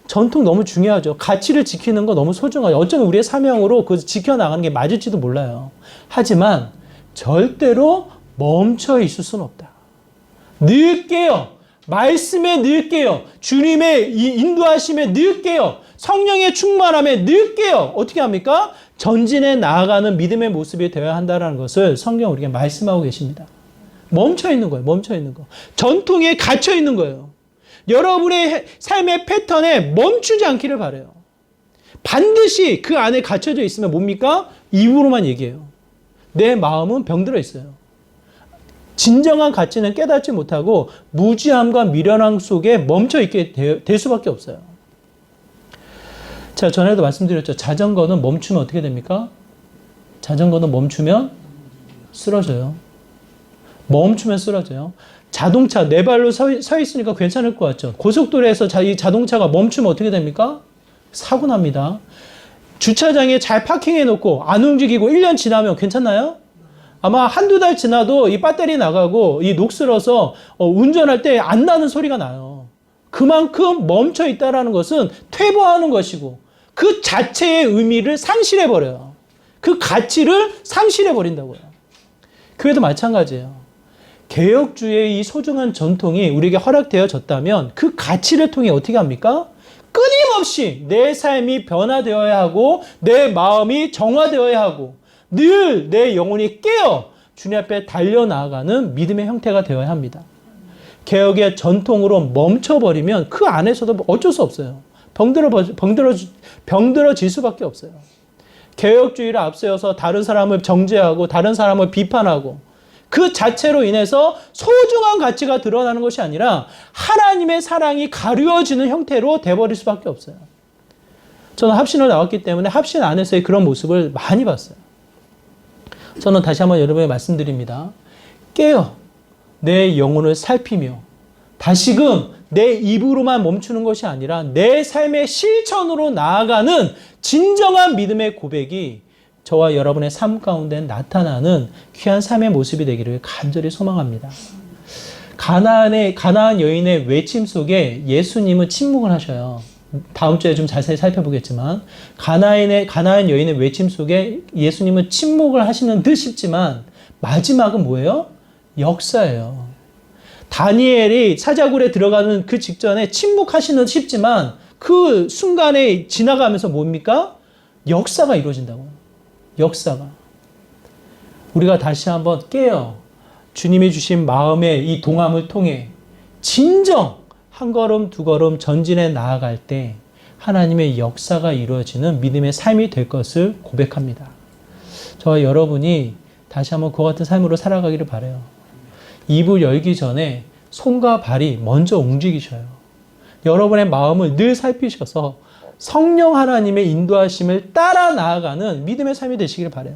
전통 너무 중요하죠. 가치를 지키는 거 너무 소중하죠. 어쩌면 우리의 사명으로 그 지켜나가는 게 맞을지도 몰라요. 하지만 절대로 멈춰 있을 수는 없다. 늘 깨어. 말씀에 늘 깨어. 주님의 인도하심에 늘 깨어. 성령의 충만함에 늘 깨어. 어떻게 합니까? 전진해 나아가는 믿음의 모습이 되어야 한다는 것을 성경 우리에게 말씀하고 계십니다. 멈춰 있는 거예요. 멈춰 있는 거. 전통에 갇혀 있는 거예요. 여러분의 삶의 패턴에 멈추지 않기를 바라요. 반드시 그 안에 갇혀져 있으면 뭡니까? 입으로만 얘기해요. 내 마음은 병들어 있어요. 진정한 가치는 깨닫지 못하고 무지함과 미련함 속에 멈춰 있게 될 수밖에 없어요. 자, 전에도 말씀드렸죠. 자전거는 멈추면 어떻게 됩니까? 자전거는 멈추면 쓰러져요. 멈추면 쓰러져요. 자동차 네 발로 서 있으니까 괜찮을 것 같죠. 고속도로에서 이 자동차가 멈추면 어떻게 됩니까? 사고 납니다. 주차장에 잘 파킹해 놓고 안 움직이고 1년 지나면 괜찮나요? 아마 한두 달 지나도 이 배터리 나가고 이 녹슬어서 운전할 때 안 나는 소리가 나요. 그만큼 멈춰 있다라는 것은 퇴보하는 것이고 그 자체의 의미를 상실해 버려요. 그 가치를 상실해 버린다고요. 교회도 마찬가지예요. 개혁주의의 이 소중한 전통이 우리에게 허락되어졌다면 그 가치를 통해 어떻게 합니까? 끊임없이 내 삶이 변화되어야 하고 내 마음이 정화되어야 하고 늘 내 영혼이 깨어 주님 앞에 달려나가는 믿음의 형태가 되어야 합니다. 개혁의 전통으로 멈춰버리면 그 안에서도 어쩔 수 없어요. 병들어질 수밖에 없어요. 개혁주의를 앞세워서 다른 사람을 정죄하고 다른 사람을 비판하고 그 자체로 인해서 소중한 가치가 드러나는 것이 아니라 하나님의 사랑이 가려지는 형태로 돼버릴 수밖에 없어요. 저는 합신을 나왔기 때문에 합신 안에서의 그런 모습을 많이 봤어요. 저는 다시 한번 여러분에게 말씀드립니다. 깨어 내 영혼을 살피며 다시금 내 입으로만 멈추는 것이 아니라 내 삶의 실천으로 나아가는 진정한 믿음의 고백이 저와 여러분의 삶 가운데 나타나는 귀한 삶의 모습이 되기를 간절히 소망합니다. 가나안 여인의 외침 속에 예수님은 침묵을 하셔요. 다음 주에 좀 자세히 살펴보겠지만 가나안 여인의 외침 속에 예수님은 침묵을 하시는 듯 싶지만 마지막은 뭐예요? 역사예요. 다니엘이 사자굴에 들어가는 그 직전에 침묵하시는 듯 싶지만 그 순간에 지나가면서 뭡니까? 역사가 이루어진다고. 역사가. 우리가 다시 한번 깨어 주님이 주신 마음의 이 동함을 통해 진정 한 걸음 두 걸음 전진해 나아갈 때 하나님의 역사가 이루어지는 믿음의 삶이 될 것을 고백합니다. 저와 여러분이 다시 한번 그와 같은 삶으로 살아가기를 바라요. 입을 열기 전에 손과 발이 먼저 움직이셔요. 여러분의 마음을 늘 살피셔서 성령 하나님의 인도하심을 따라 나아가는 믿음의 삶이 되시길 바라요.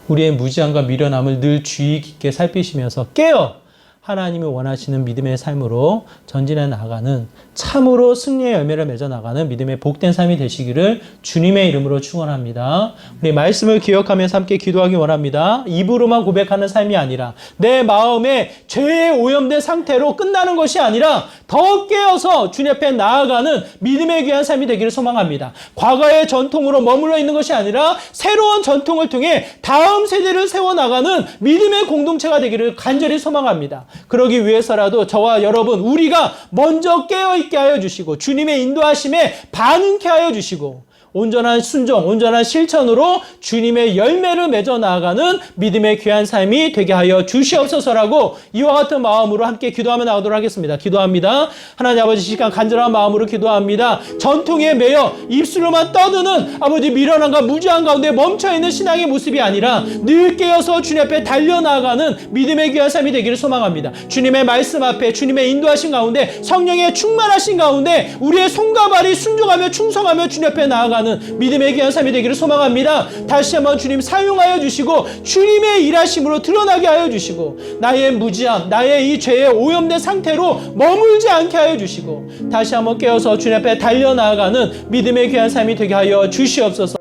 우리의 무지함과 미련함을 늘 주의 깊게 살피시면서 깨어 하나님이 원하시는 믿음의 삶으로 전진해 나가는 참으로 승리의 열매를 맺어 나가는 믿음의 복된 삶이 되시기를 주님의 이름으로 축원합니다. 우리 말씀을 기억하면서 함께 기도하기 원합니다. 입으로만 고백하는 삶이 아니라 내 마음에 죄에 오염된 상태로 끝나는 것이 아니라 더 깨어서 주님 앞에 나아가는 믿음의 귀한 삶이 되기를 소망합니다. 과거의 전통으로 머물러 있는 것이 아니라 새로운 전통을 통해 다음 세대를 세워나가는 믿음의 공동체가 되기를 간절히 소망합니다. 그러기 위해서라도 저와 여러분 우리가 먼저 깨어있게 하여 주시고 주님의 인도하심에 반응케 하여 주시고 온전한 순종, 온전한 실천으로 주님의 열매를 맺어 나아가는 믿음의 귀한 삶이 되게 하여 주시옵소서라고 이와 같은 마음으로 함께 기도하며 나가도록 하겠습니다. 기도합니다. 하나님 아버지 시간 간절한 마음으로 기도합니다. 전통에 매여 입술로만 떠드는 아버지 미련함과 무지함 가운데 멈춰있는 신앙의 모습이 아니라 늘 깨어서 주님 앞에 달려나가는 믿음의 귀한 삶이 되기를 소망합니다. 주님의 말씀 앞에 주님의 인도하신 가운데 성령의 충만하신 가운데 우리의 손과 발이 순종하며 충성하며 주님 앞에 나아가는 믿음의 귀한 삶이 되기를 소망합니다. 다시 한번 주님 사용하여 주시고 주님의 일하심으로 드러나게 하여 주시고 나의 무지함, 나의 이 죄에 오염된 상태로 머물지 않게 하여 주시고 다시 한번 깨어서 주님 앞에 달려나아가는 믿음의 귀한 삶이 되게 하여 주시옵소서.